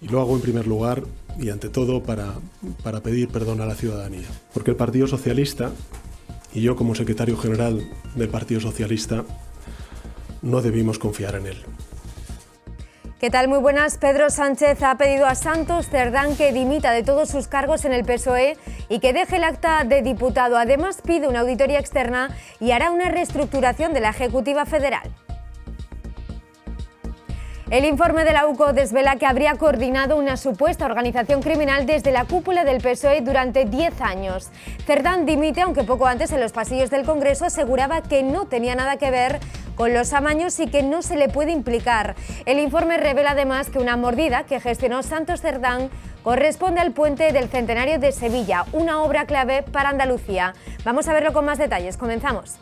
Y lo hago en primer lugar y ante todo para pedir perdón a la ciudadanía. Porque el Partido Socialista y yo como secretario general del Partido Socialista no debimos confiar en él. ¿Qué tal? Muy buenas. Pedro Sánchez ha pedido a Santos Cerdán que dimita de todos sus cargos en el PSOE y que deje el acta de diputado. Además, pide una auditoría externa y hará una reestructuración de la Ejecutiva Federal. El informe de la UCO desvela que habría coordinado una supuesta organización criminal desde la cúpula del PSOE durante 10 años. Cerdán dimite, aunque poco antes en los pasillos del Congreso aseguraba que no tenía nada que ver con los amaños y que no se le puede implicar. El informe revela además que una mordida que gestionó Santos Cerdán corresponde al puente del Centenario de Sevilla, una obra clave para Andalucía. Vamos a verlo con más detalles. Comenzamos.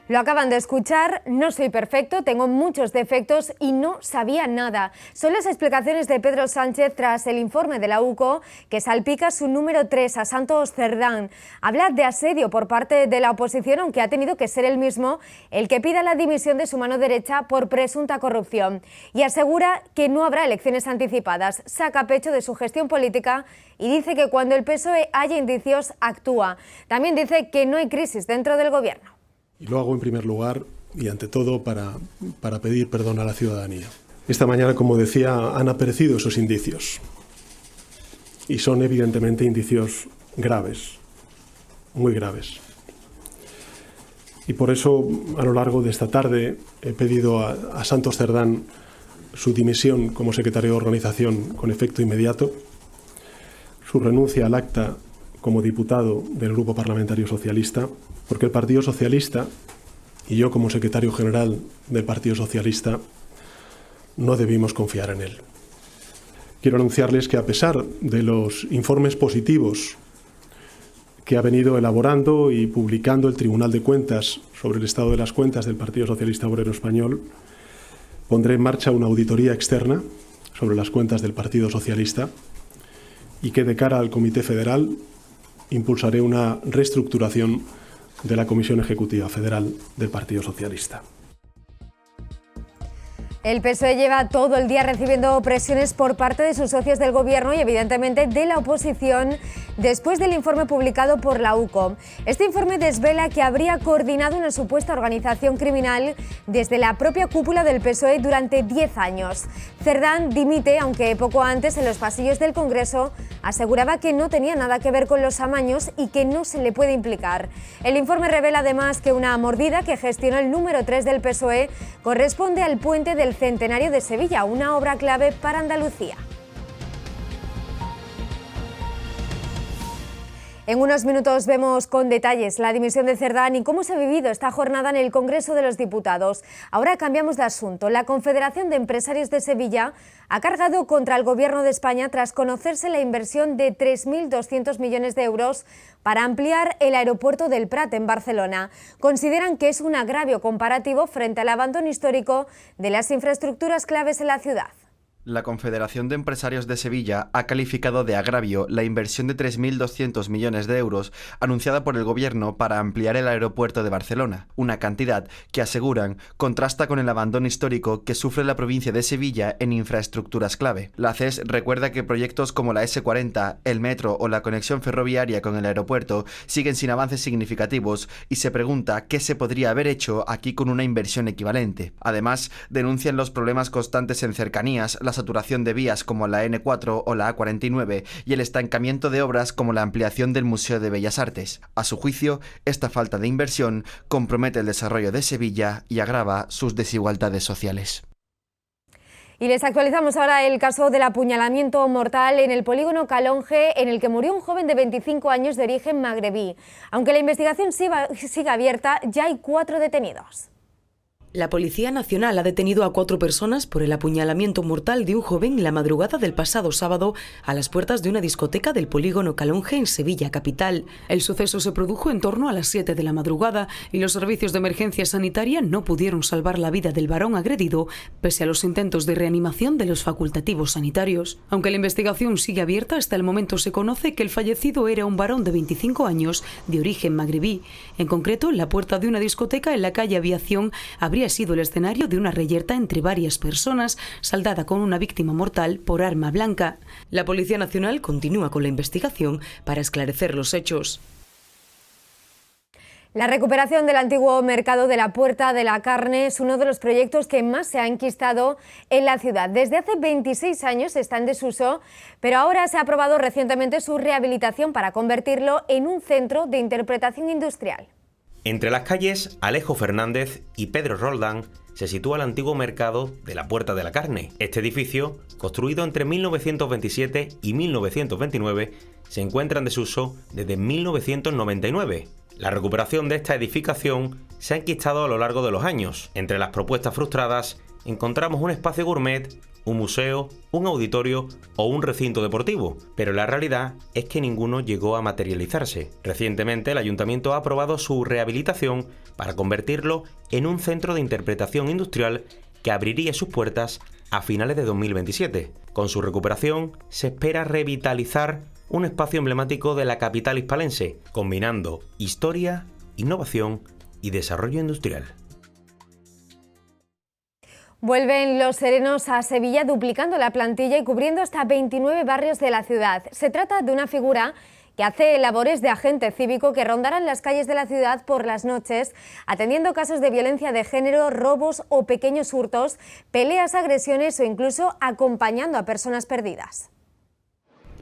Lo acaban de escuchar, no soy perfecto, tengo muchos defectos y no sabía nada. Son las explicaciones de Pedro Sánchez tras el informe de la UCO que salpica su número 3 a Santos Cerdán. Habla de asedio por parte de la oposición, aunque ha tenido que ser él mismo el que pida la dimisión de su mano derecha por presunta corrupción. Y asegura que no habrá elecciones anticipadas. Saca pecho de su gestión política y dice que cuando el PSOE haya indicios, actúa. También dice que no hay crisis dentro del gobierno. Y lo hago en primer lugar y ante todo para pedir perdón a la ciudadanía. Esta mañana, como decía, han aparecido esos indicios. Y son evidentemente indicios graves, muy graves. Y por eso, a lo largo de esta tarde, he pedido a Santos Cerdán su dimisión como secretario de organización con efecto inmediato, su renuncia al acta como diputado del Grupo Parlamentario Socialista, porque el Partido Socialista y yo como secretario general del Partido Socialista no debimos confiar en él. Quiero anunciarles que a pesar de los informes positivos que ha venido elaborando y publicando el Tribunal de Cuentas sobre el estado de las cuentas del Partido Socialista Obrero Español, pondré en marcha una auditoría externa sobre las cuentas del Partido Socialista y que de cara al Comité Federal impulsaré una reestructuración de la Comisión Ejecutiva Federal del Partido Socialista. El PSOE lleva todo el día recibiendo presiones por parte de sus socios del gobierno y evidentemente de la oposición después del informe publicado por la UCO. Este informe desvela que habría coordinado una supuesta organización criminal desde la propia cúpula del PSOE durante 10 años. Cerdán dimite, aunque poco antes en los pasillos del Congreso aseguraba que no tenía nada que ver con los amaños y que no se le puede implicar. El informe revela además que una mordida que gestionó el número 3 del PSOE corresponde al puente del Centenario de Sevilla, una obra clave para Andalucía. En unos minutos vemos con detalles la dimisión de Cerdán y cómo se ha vivido esta jornada en el Congreso de los Diputados. Ahora cambiamos de asunto. La Confederación de Empresarios de Sevilla ha cargado contra el Gobierno de España tras conocerse la inversión de 3.200 millones de euros para ampliar el aeropuerto del Prat en Barcelona. Consideran que es un agravio comparativo frente al abandono histórico de las infraestructuras claves en la ciudad. La Confederación de Empresarios de Sevilla ha calificado de agravio la inversión de 3.200 millones de euros anunciada por el Gobierno para ampliar el aeropuerto de Barcelona, una cantidad que aseguran contrasta con el abandono histórico que sufre la provincia de Sevilla en infraestructuras clave. La CES recuerda que proyectos como la S40, el metro o la conexión ferroviaria con el aeropuerto siguen sin avances significativos y se pregunta qué se podría haber hecho aquí con una inversión equivalente. Además, denuncian los problemas constantes en cercanías, la saturación de vías como la N4 o la A49 y el estancamiento de obras como la ampliación del Museo de Bellas Artes. A su juicio, esta falta de inversión compromete el desarrollo de Sevilla y agrava sus desigualdades sociales. Y les actualizamos ahora el caso del apuñalamiento mortal en el polígono Calonge, en el que murió un joven de 25 años de origen magrebí. Aunque la investigación siga abierta, ya hay 4 detenidos. La Policía Nacional ha detenido a 4 personas por el apuñalamiento mortal de un joven en la madrugada del pasado sábado a las puertas de una discoteca del polígono Calonge en Sevilla capital. El suceso se produjo en torno a las 7 de la madrugada y los servicios de emergencia sanitaria no pudieron salvar la vida del varón agredido pese a los intentos de reanimación de los facultativos sanitarios. Aunque la investigación sigue abierta, hasta el momento se conoce que el fallecido era un varón de 25 años de origen magrebí. En concreto, la puerta de una discoteca en la calle Aviación habría sido el escenario de una reyerta entre varias personas, saldada con una víctima mortal por arma blanca. La Policía Nacional continúa con la investigación para esclarecer los hechos. La recuperación del antiguo mercado de la Puerta de la Carne es uno de los proyectos que más se ha enquistado en la ciudad. Desde hace 26 años está en desuso, pero ahora se ha aprobado recientemente su rehabilitación para convertirlo en un centro de interpretación industrial. Entre las calles Alejo Fernández y Pedro Roldán se sitúa el antiguo mercado de la Puerta de la Carne. Este edificio, construido entre 1927 y 1929, se encuentra en desuso desde 1999. La recuperación de esta edificación se ha enquistado a lo largo de los años. Entre las propuestas frustradas encontramos un espacio gourmet, un museo, un auditorio o un recinto deportivo, pero la realidad es que ninguno llegó a materializarse. Recientemente el Ayuntamiento ha aprobado su rehabilitación para convertirlo en un centro de interpretación industrial que abriría sus puertas a finales de 2027. Con su recuperación se espera revitalizar un espacio emblemático de la capital hispalense, combinando historia, innovación y desarrollo industrial. Vuelven los serenos a Sevilla duplicando la plantilla y cubriendo hasta 29 barrios de la ciudad. Se trata de una figura que hace labores de agente cívico que rondarán las calles de la ciudad por las noches, atendiendo casos de violencia de género, robos o pequeños hurtos, peleas, agresiones o incluso acompañando a personas perdidas.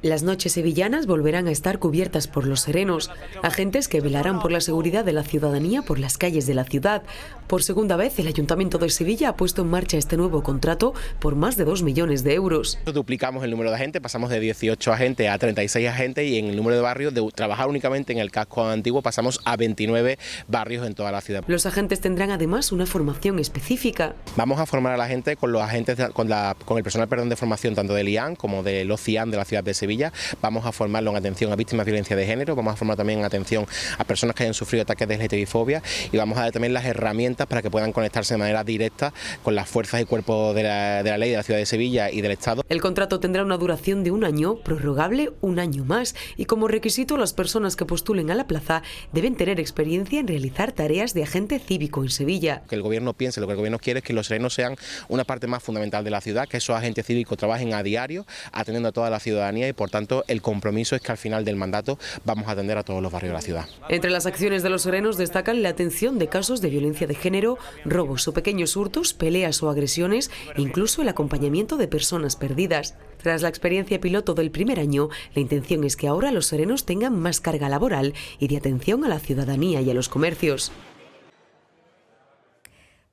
Las noches sevillanas volverán a estar cubiertas por los serenos, agentes que velarán por la seguridad de la ciudadanía por las calles de la ciudad. Por segunda vez, el Ayuntamiento de Sevilla ha puesto en marcha este nuevo contrato por más de 2 millones de euros. Duplicamos el número de agentes, pasamos de 18 agentes a 36 agentes y en el número de barrios, de trabajar únicamente en el casco antiguo, pasamos a 29 barrios en toda la ciudad. Los agentes tendrán además una formación específica. Vamos a formar a la gente con los agentes, con el personal de formación tanto del IAN como de los CIAN de la ciudad de Sevilla. Vamos a formarlo en atención a víctimas de violencia de género, vamos a formar también en atención a personas que hayan sufrido ataques de LGTBI-fobia y vamos a dar también las herramientas para que puedan conectarse de manera directa con las fuerzas y cuerpos de la ley de la ciudad de Sevilla y del Estado. El contrato tendrá una duración de 1 año, prorrogable 1 año más, y como requisito las personas que postulen a la plaza deben tener experiencia en realizar tareas de agente cívico en Sevilla. Que el gobierno piense, lo que el gobierno quiere es que los serenos sean una parte más fundamental de la ciudad, que esos agentes cívicos trabajen a diario atendiendo a toda la ciudadanía y por tanto el compromiso es que al final del mandato vamos a atender a todos los barrios de la ciudad. Entre las acciones de los serenos destacan la atención de casos de violencia de género, robos o pequeños hurtos, peleas o agresiones, e incluso el acompañamiento de personas perdidas. Tras la experiencia piloto del primer año, la intención es que ahora los serenos tengan más carga laboral y de atención a la ciudadanía y a los comercios.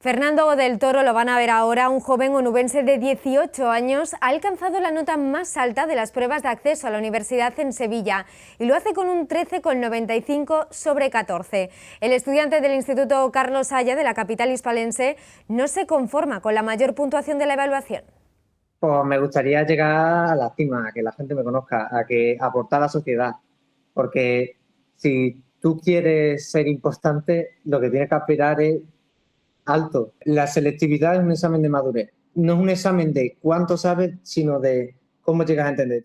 Fernando del Toro lo van a ver ahora. Un joven onubense de 18 años ha alcanzado la nota más alta de las pruebas de acceso a la universidad en Sevilla y lo hace con un 13,95 sobre 14. El estudiante del Instituto Carlos Haya de la capital hispalense no se conforma con la mayor puntuación de la evaluación. Pues me gustaría llegar a la cima, a que la gente me conozca, a que aportar a la sociedad, porque si tú quieres ser importante, lo que tienes que aspirar es alto. La selectividad es un examen de madurez. No es un examen de cuánto sabes, sino de cómo llegas a entender.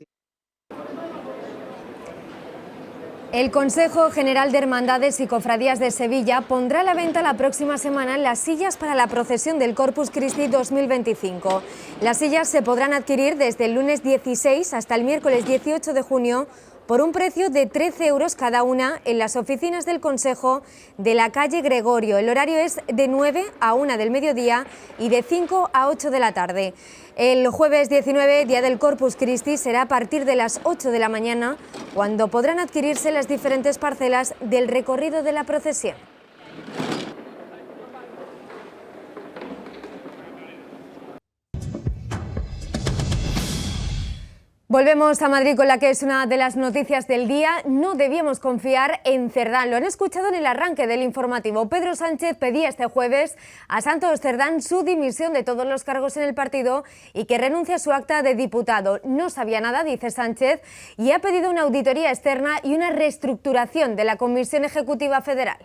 El Consejo General de Hermandades y Cofradías de Sevilla pondrá a la venta la próxima semana las sillas para la procesión del Corpus Christi 2025. Las sillas se podrán adquirir desde el lunes 16 hasta el miércoles 18 de junio por un precio de 13 euros cada una en las oficinas del Consejo de la calle Gregorio. El horario es de 9 a 1 del mediodía y de 5 a 8 de la tarde. El jueves 19, día del Corpus Christi, será a partir de las 8 de la mañana, cuando podrán adquirirse las diferentes parcelas del recorrido de la procesión. Volvemos a Madrid con la que es una de las noticias del día. No debíamos confiar en Cerdán. Lo han escuchado en el arranque del informativo. Pedro Sánchez pedía este jueves a Santos Cerdán su dimisión de todos los cargos en el partido y que renuncie a su acta de diputado. No sabía nada, dice Sánchez, y ha pedido una auditoría externa y una reestructuración de la Comisión Ejecutiva Federal.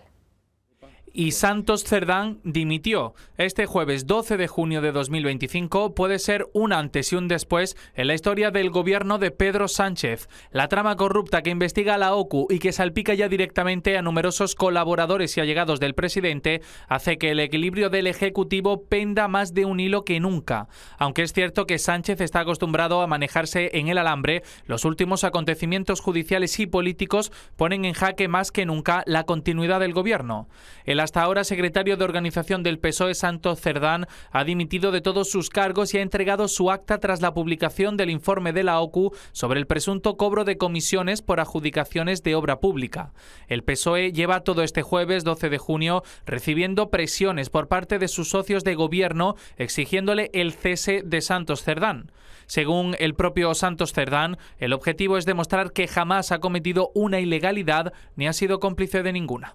Y Santos Cerdán dimitió. Este jueves 12 de junio de 2025 puede ser un antes y un después en la historia del gobierno de Pedro Sánchez. La trama corrupta que investiga la OCU y que salpica ya directamente a numerosos colaboradores y allegados del presidente hace que el equilibrio del Ejecutivo penda más de un hilo que nunca. Aunque es cierto que Sánchez está acostumbrado a manejarse en el alambre, los últimos acontecimientos judiciales y políticos ponen en jaque más que nunca la continuidad del gobierno. El hasta ahora secretario de Organización del PSOE, Santos Cerdán, ha dimitido de todos sus cargos y ha entregado su acta tras la publicación del informe de la OCU sobre el presunto cobro de comisiones por adjudicaciones de obra pública. El PSOE lleva todo este jueves 12 de junio recibiendo presiones por parte de sus socios de gobierno exigiéndole el cese de Santos Cerdán. Según el propio Santos Cerdán, el objetivo es demostrar que jamás ha cometido una ilegalidad ni ha sido cómplice de ninguna.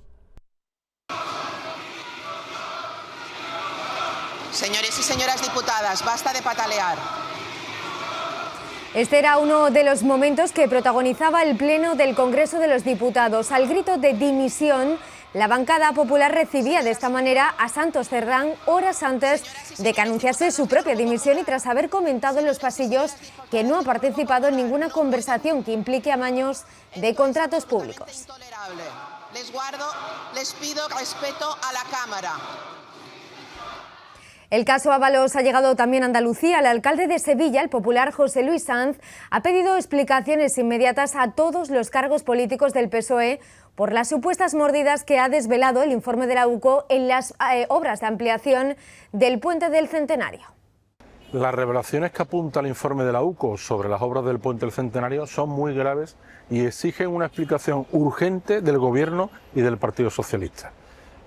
Señores y señoras diputadas, basta de patalear. Este era uno de los momentos que protagonizaba el Pleno del Congreso de los Diputados. Al grito de dimisión, la bancada popular recibía de esta manera a Santos Cerdán horas antes de que anunciase su propia dimisión y tras haber comentado en los pasillos que no ha participado en ninguna conversación que implique amaños de contratos públicos. Les pido respeto a la Cámara. El caso Ábalos ha llegado también a Andalucía. El alcalde de Sevilla, el popular José Luis Sanz, ha pedido explicaciones inmediatas a todos los cargos políticos del PSOE por las supuestas mordidas que ha desvelado el informe de la UCO en las obras de ampliación del Puente del Centenario. Las revelaciones que apunta el informe de la UCO sobre las obras del Puente del Centenario son muy graves y exigen una explicación urgente del Gobierno y del Partido Socialista.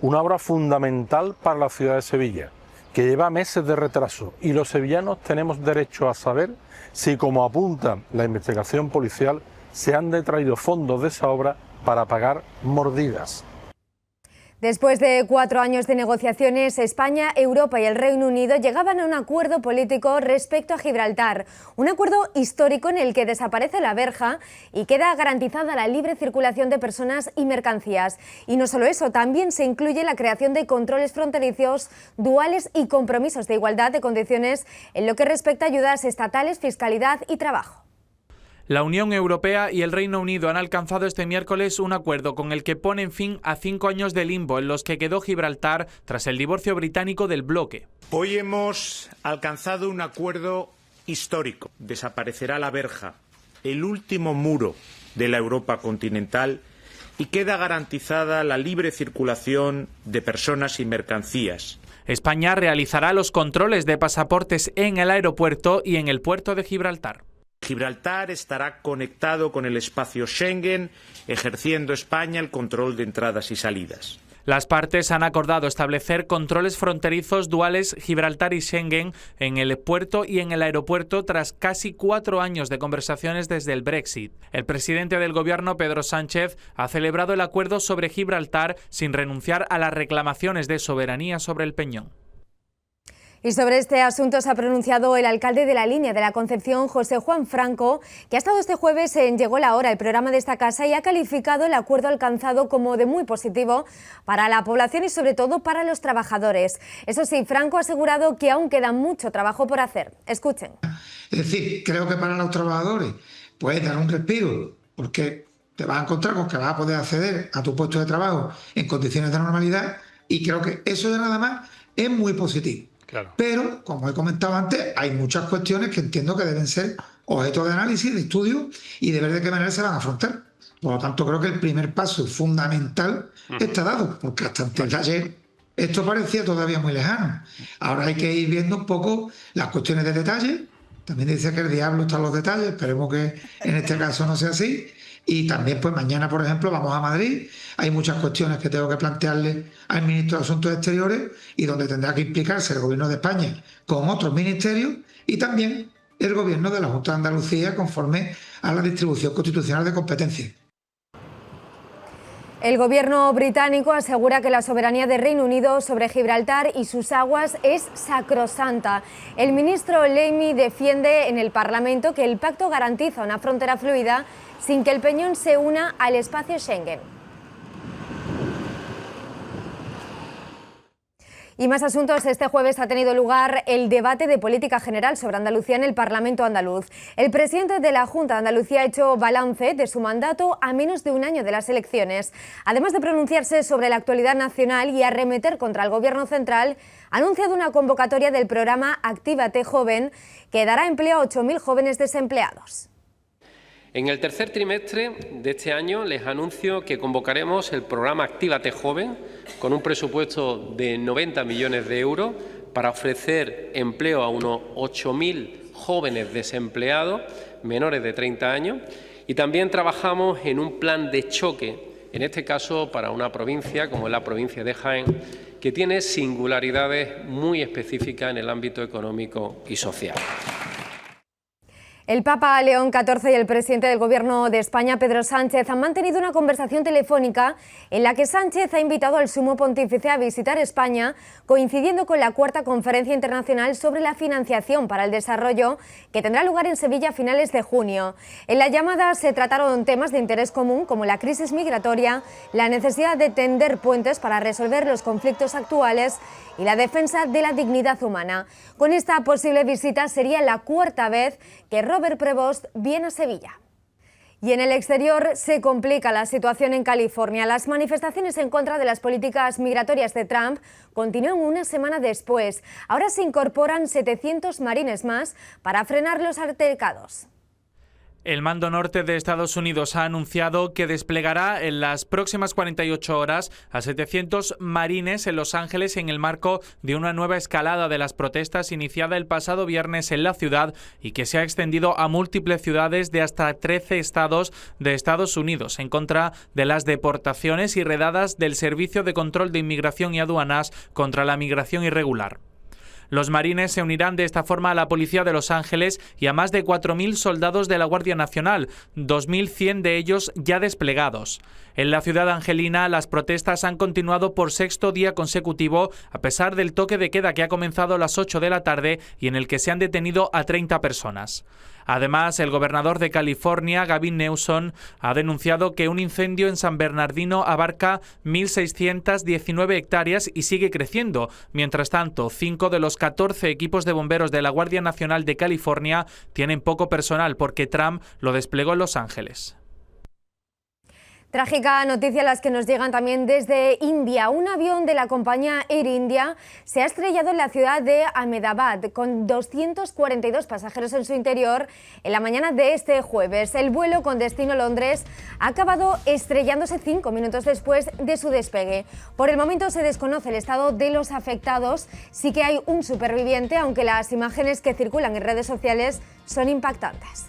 Una obra fundamental para la ciudad de Sevilla, que lleva meses de retraso, y los sevillanos tenemos derecho a saber si, como apunta la investigación policial, se han detraído fondos de esa obra para pagar mordidas. Después de 4 años de negociaciones, España, Europa y el Reino Unido llegaban a un acuerdo político respecto a Gibraltar. Un acuerdo histórico en el que desaparece la verja y queda garantizada la libre circulación de personas y mercancías. Y no solo eso, también se incluye la creación de controles fronterizos duales y compromisos de igualdad de condiciones en lo que respecta a ayudas estatales, fiscalidad y trabajo. La Unión Europea y el Reino Unido han alcanzado este miércoles un acuerdo con el que ponen fin a 5 años de limbo en los que quedó Gibraltar tras el divorcio británico del bloque. Hoy hemos alcanzado un acuerdo histórico. Desaparecerá la verja, el último muro de la Europa continental, y queda garantizada la libre circulación de personas y mercancías. España realizará los controles de pasaportes en el aeropuerto y en el puerto de Gibraltar. Gibraltar estará conectado con el espacio Schengen, ejerciendo España el control de entradas y salidas. Las partes han acordado establecer controles fronterizos duales Gibraltar y Schengen en el puerto y en el aeropuerto tras casi 4 años de conversaciones desde el Brexit. El presidente del gobierno, Pedro Sánchez, ha celebrado el acuerdo sobre Gibraltar sin renunciar a las reclamaciones de soberanía sobre el Peñón. Y sobre este asunto se ha pronunciado el alcalde de la Línea de la Concepción, José Juan Franco, que ha estado este jueves en Llegó la Hora, el programa de esta casa, y ha calificado el acuerdo alcanzado como de muy positivo para la población y sobre todo para los trabajadores. Eso sí, Franco ha asegurado que aún queda mucho trabajo por hacer. Escuchen. Es decir, creo que para los trabajadores puedes dar un respiro, porque te vas a encontrar con que vas a poder acceder a tu puesto de trabajo en condiciones de normalidad, y creo que eso de nada más es muy positivo. Claro. Pero, como he comentado antes, hay muchas cuestiones que entiendo que deben ser objeto de análisis, de estudio y de ver de qué manera se van a afrontar. Por lo tanto, creo que el primer paso fundamental está dado, porque hasta antes de ayer esto parecía todavía muy lejano. Ahora hay que ir viendo un poco las cuestiones de detalle. También dice que el diablo está en los detalles, esperemos que en este caso no sea así. Y también, pues mañana, por ejemplo, vamos a Madrid. Hay muchas cuestiones que tengo que plantearle al ministro de Asuntos Exteriores y donde tendrá que implicarse el Gobierno de España con otros ministerios y también el Gobierno de la Junta de Andalucía conforme a la distribución constitucional de competencias. El gobierno británico asegura que la soberanía del Reino Unido sobre Gibraltar y sus aguas es sacrosanta. El ministro Lammy defiende en el Parlamento que el pacto garantiza una frontera fluida sin que el Peñón se una al espacio Schengen. Y más asuntos. Este jueves ha tenido lugar el debate de política general sobre Andalucía en el Parlamento andaluz. El presidente de la Junta de Andalucía ha hecho balance de su mandato a menos de un año de las elecciones. Además de pronunciarse sobre la actualidad nacional y arremeter contra el Gobierno central, ha anunciado una convocatoria del programa Actívate Joven que dará empleo a 8.000 jóvenes desempleados. En el tercer trimestre de este año les anuncio que convocaremos el programa Actívate Joven con un presupuesto de 90 millones de euros para ofrecer empleo a unos 8.000 jóvenes desempleados menores de 30 años y también trabajamos en un plan de choque, en este caso para una provincia como es la provincia de Jaén, que tiene singularidades muy específicas en el ámbito económico y social. El Papa León XIV y el presidente del Gobierno de España, Pedro Sánchez, han mantenido una conversación telefónica en la que Sánchez ha invitado al Sumo Pontífice a visitar España, coincidiendo con la cuarta Conferencia Internacional sobre la Financiación para el Desarrollo, que tendrá lugar en Sevilla a finales de junio. En la llamada se trataron temas de interés común como la crisis migratoria, la necesidad de tender puentes para resolver los conflictos actuales y la defensa de la dignidad humana. Con esta posible visita sería la cuarta vez que Robert Prevost viene a Sevilla. Y en el exterior se complica la situación en California. Las manifestaciones en contra de las políticas migratorias de Trump continúan una semana después. Ahora se incorporan 700 marines más para frenar los altercados. El Mando Norte de Estados Unidos ha anunciado que desplegará en las próximas 48 horas a 700 marines en Los Ángeles en el marco de una nueva escalada de las protestas iniciada el pasado viernes en la ciudad y que se ha extendido a múltiples ciudades de hasta 13 estados de Estados Unidos en contra de las deportaciones y redadas del Servicio de Control de Inmigración y Aduanas contra la migración irregular. Los marines se unirán de esta forma a la Policía de Los Ángeles y a más de 4.000 soldados de la Guardia Nacional, 2.100 de ellos ya desplegados. En la ciudad angelina, las protestas han continuado por sexto día consecutivo, a pesar del toque de queda que ha comenzado a las 8 de la tarde y en el que se han detenido a 30 personas. Además, el gobernador de California, Gavin Newsom, ha denunciado que un incendio en San Bernardino abarca 1.619 hectáreas y sigue creciendo. Mientras tanto, 5 de los 14 equipos de bomberos de la Guardia Nacional de California tienen poco personal porque Trump lo desplegó en Los Ángeles. Trágica noticia las que nos llegan también desde India. Un avión de la compañía Air India se ha estrellado en la ciudad de Ahmedabad con 242 pasajeros en su interior en la mañana de este jueves. El vuelo con destino Londres ha acabado estrellándose 5 minutos después de su despegue. Por el momento se desconoce el estado de los afectados. Sí que hay un superviviente, aunque las imágenes que circulan en redes sociales son impactantes.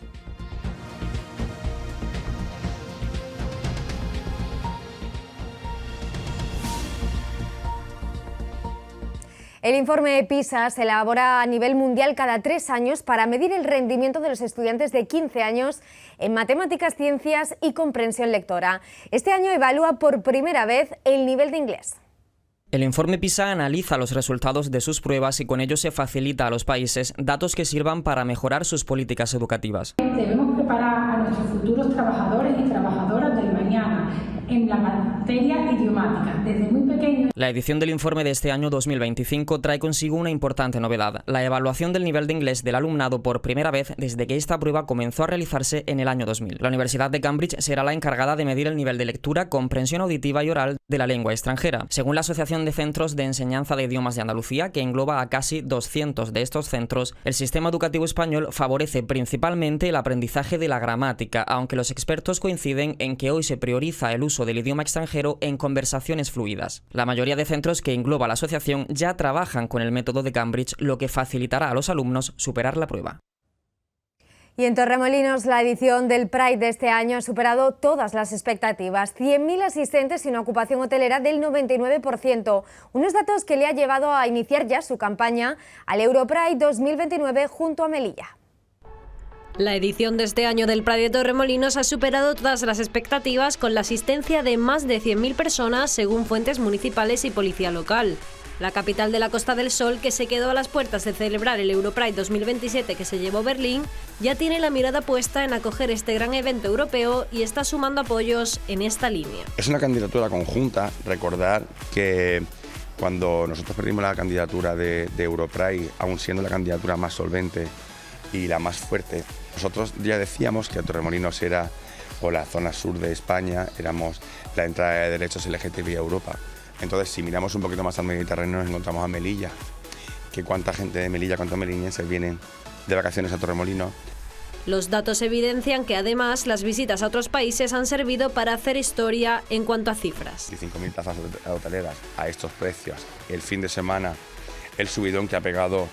El informe PISA se elabora a nivel mundial cada 3 años para medir el rendimiento de los estudiantes de 15 años en matemáticas, ciencias y comprensión lectora. Este año evalúa por primera vez el nivel de inglés. El informe PISA analiza los resultados de sus pruebas y con ello se facilita a los países datos que sirvan para mejorar sus políticas educativas. Debemos preparar a nuestros futuros trabajadores y trabajadoras del mañana en la materia idiomática, desde muy pequeños. La edición del informe de este año 2025 trae consigo una importante novedad, la evaluación del nivel de inglés del alumnado por primera vez desde que esta prueba comenzó a realizarse en el año 2000. La Universidad de Cambridge será la encargada de medir el nivel de lectura, comprensión auditiva y oral de la lengua extranjera. Según la Asociación de Centros de Enseñanza de Idiomas de Andalucía, que engloba a casi 200 de estos centros, el sistema educativo español favorece principalmente el aprendizaje de la gramática, aunque los expertos coinciden en que hoy se prioriza el uso del idioma extranjero en conversaciones fluidas. La mayoría de centros que engloba la asociación ya trabajan con el método de Cambridge, lo que facilitará a los alumnos superar la prueba. Y en Torremolinos, la edición del Pride de este año ha superado todas las expectativas. 100.000 asistentes y una ocupación hotelera del 99%. Unos datos que le ha llevado a iniciar ya su campaña al Europride 2029 junto a Melilla. La edición de este año del Pride de Torremolinos ha superado todas las expectativas con la asistencia de más de 100.000 personas según fuentes municipales y policía local. La capital de la Costa del Sol, que se quedó a las puertas de celebrar el Europride 2027 que se llevó Berlín, ya tiene la mirada puesta en acoger este gran evento europeo y está sumando apoyos en esta línea. Es una candidatura conjunta. Recordar que cuando nosotros perdimos la candidatura de Europride, aún siendo la candidatura más solvente y la más fuerte, nosotros ya decíamos que Torremolinos era, o la zona sur de España, éramos la entrada de derechos LGTBI a Europa. Entonces, si miramos un poquito más al Mediterráneo, nos encontramos a Melilla, que cuánta gente de Melilla, cuántos meliñenses vienen de vacaciones a Torremolinos. Los datos evidencian que además las visitas a otros países han servido para hacer historia en cuanto a cifras. 5.000 plazas hoteleras a estos precios, el fin de semana, el subidón que ha pegado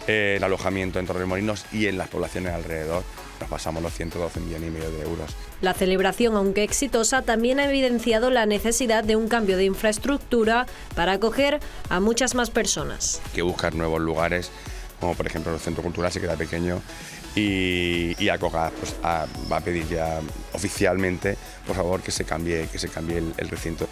el alojamiento en Torremolinos y en las poblaciones alrededor, nos pasamos los 112,5 millones de euros. La celebración, aunque exitosa, también ha evidenciado la necesidad de un cambio de infraestructura para acoger a muchas más personas. Hay que buscar nuevos lugares, como por ejemplo el centro cultural se queda pequeño y Acoga pues, va a pedir ya oficialmente, por favor, que se cambie el recinto.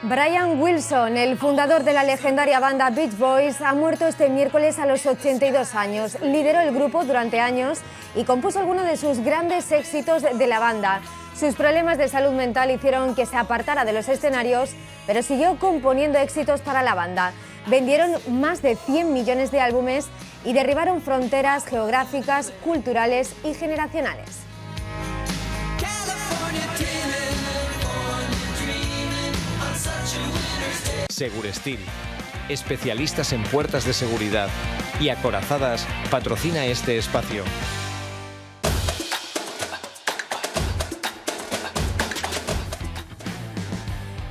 Brian Wilson, el fundador de la legendaria banda Beach Boys, ha muerto este miércoles a los 82 años. Lideró el grupo durante años y compuso algunos de sus grandes éxitos de la banda. Sus problemas de salud mental hicieron que se apartara de los escenarios, pero siguió componiendo éxitos para la banda. Vendieron más de 100 millones de álbumes y derribaron fronteras geográficas, culturales y generacionales. Segurestil, especialistas en puertas de seguridad y Acorazadas patrocina este espacio.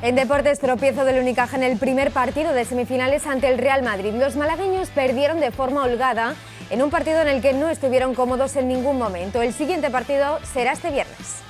En deportes, tropiezo del Unicaja en el primer partido de semifinales ante el Real Madrid. Los malagueños perdieron de forma holgada en un partido en el que no estuvieron cómodos en ningún momento. El siguiente partido será este viernes.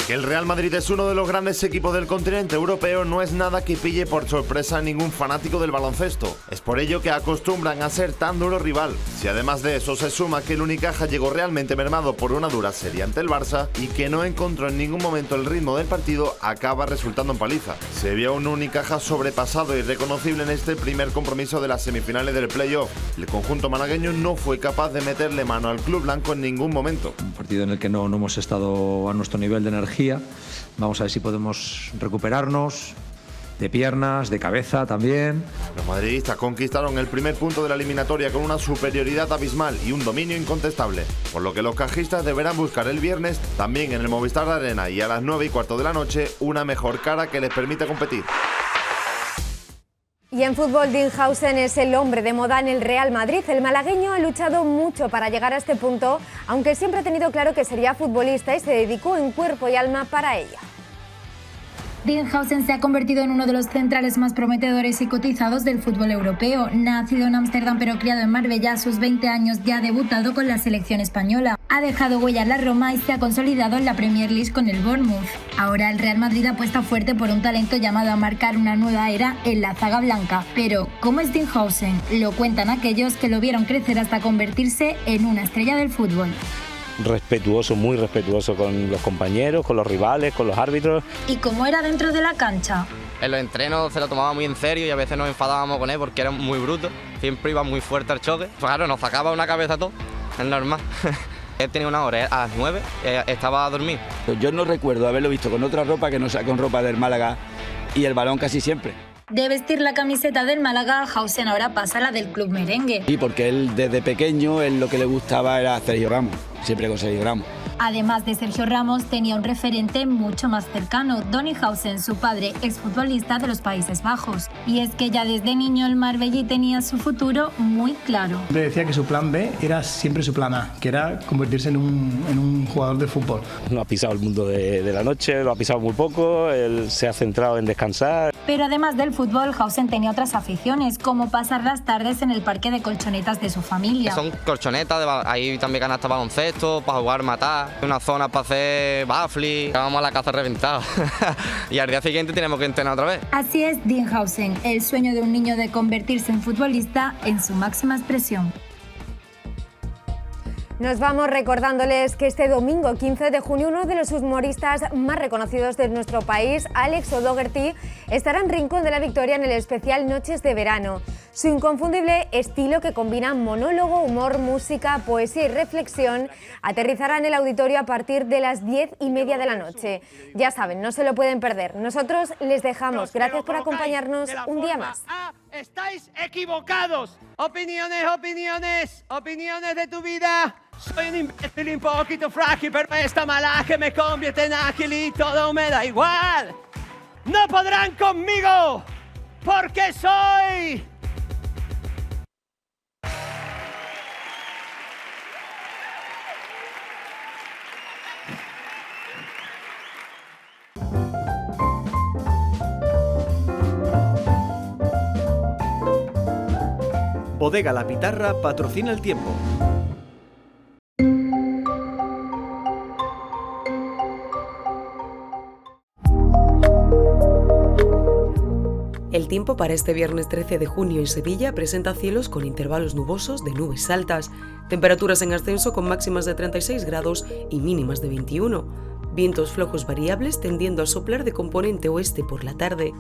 Que el Real Madrid es uno de los grandes equipos del continente europeo no es nada que pille por sorpresa a ningún fanático del baloncesto. Es por ello que acostumbran a ser tan duro rival. Si además de eso se suma que el Unicaja llegó realmente mermado por una dura serie ante el Barça y que no encontró en ningún momento el ritmo del partido, acaba resultando en paliza. Se vio un Unicaja sobrepasado y reconocible en este primer compromiso de las semifinales del playoff. El conjunto malagueño no fue capaz de meterle mano al club blanco en ningún momento. Un partido en el que no hemos estado a nuestro nivel de energía. Vamos a ver si podemos recuperarnos de piernas, de cabeza también. Los madridistas conquistaron el primer punto de la eliminatoria con una superioridad abismal y un dominio incontestable, por lo que los cajistas deberán buscar el viernes, también en el Movistar Arena y a las 9:15 de la noche, una mejor cara que les permita competir. Y en fútbol, Dean Howsen es el hombre de moda en el Real Madrid. El malagueño ha luchado mucho para llegar a este punto, aunque siempre ha tenido claro que sería futbolista y se dedicó en cuerpo y alma para ello. Dean Howsen se ha convertido en uno de los centrales más prometedores y cotizados del fútbol europeo. Nacido en Ámsterdam pero criado en Marbella, a sus 20 años ya ha debutado con la selección española. Ha dejado huella en la Roma y se ha consolidado en la Premier League con el Bournemouth. Ahora el Real Madrid apuesta fuerte por un talento llamado a marcar una nueva era en la zaga blanca. Pero, ¿cómo es Dean Howsen? Lo cuentan aquellos que lo vieron crecer hasta convertirse en una estrella del fútbol. Respetuoso, muy respetuoso con los compañeros, con los rivales, con los árbitros. ¿Y cómo era dentro de la cancha? En los entrenos se lo tomaba muy en serio y a veces nos enfadábamos con él porque era muy bruto. Siempre iba muy fuerte al choque. Pues claro, nos sacaba una cabeza todo, es normal. Él tenía una hora, a las 9 estaba a dormir. Yo no recuerdo haberlo visto con otra ropa que no sea con ropa del Málaga y el balón casi siempre. De vestir la camiseta del Málaga, Howsen ahora pasa a la del club merengue. Y porque él desde pequeño lo que le gustaba era Sergio Ramos, siempre con Sergio Ramos. Además de Sergio Ramos, tenía un referente mucho más cercano, Donny Howsen, su padre, exfutbolista de los Países Bajos. Y es que ya desde niño el marbellí tenía su futuro muy claro. Le decía que su plan B era siempre su plan A, que era convertirse en un jugador de fútbol. No ha pisado el mundo de la noche, lo ha pisado muy poco, él se ha centrado en descansar. Pero además del fútbol, Howsen tenía otras aficiones, como pasar las tardes en el parque de colchonetas de su familia. Son colchonetas, ahí también canasta baloncesto, para jugar, matar. pizza, una zona para hacer baffles, vamos a la caza reventada. Y al día siguiente tenemos que entrenar otra vez. Así es Dinghausen, el sueño de un niño de convertirse en futbolista en su máxima expresión. Nos vamos recordándoles que este domingo 15 de junio uno de los humoristas más reconocidos de nuestro país, Alex O'Doherty, estará en Rincón de la Victoria en el especial Noches de Verano. Su inconfundible estilo, que combina monólogo, humor, música, poesía y reflexión, aterrizará en el auditorio a partir de las 10:30 de la noche. Ya saben, no se lo pueden perder. Nosotros les dejamos. Gracias por acompañarnos un día más. Estáis equivocados. Opiniones de tu vida. Soy un imbécil un poquito frágil, pero esta malaje me convierte en ágil y todo me da igual. No podrán conmigo, porque soy... Bodega La Pitarra patrocina el tiempo. El tiempo para este viernes 13 de junio en Sevilla presenta cielos con intervalos nubosos de nubes altas, temperaturas en ascenso con máximas de 36 grados y mínimas de 21, vientos flojos variables tendiendo a soplar de componente oeste por la tarde.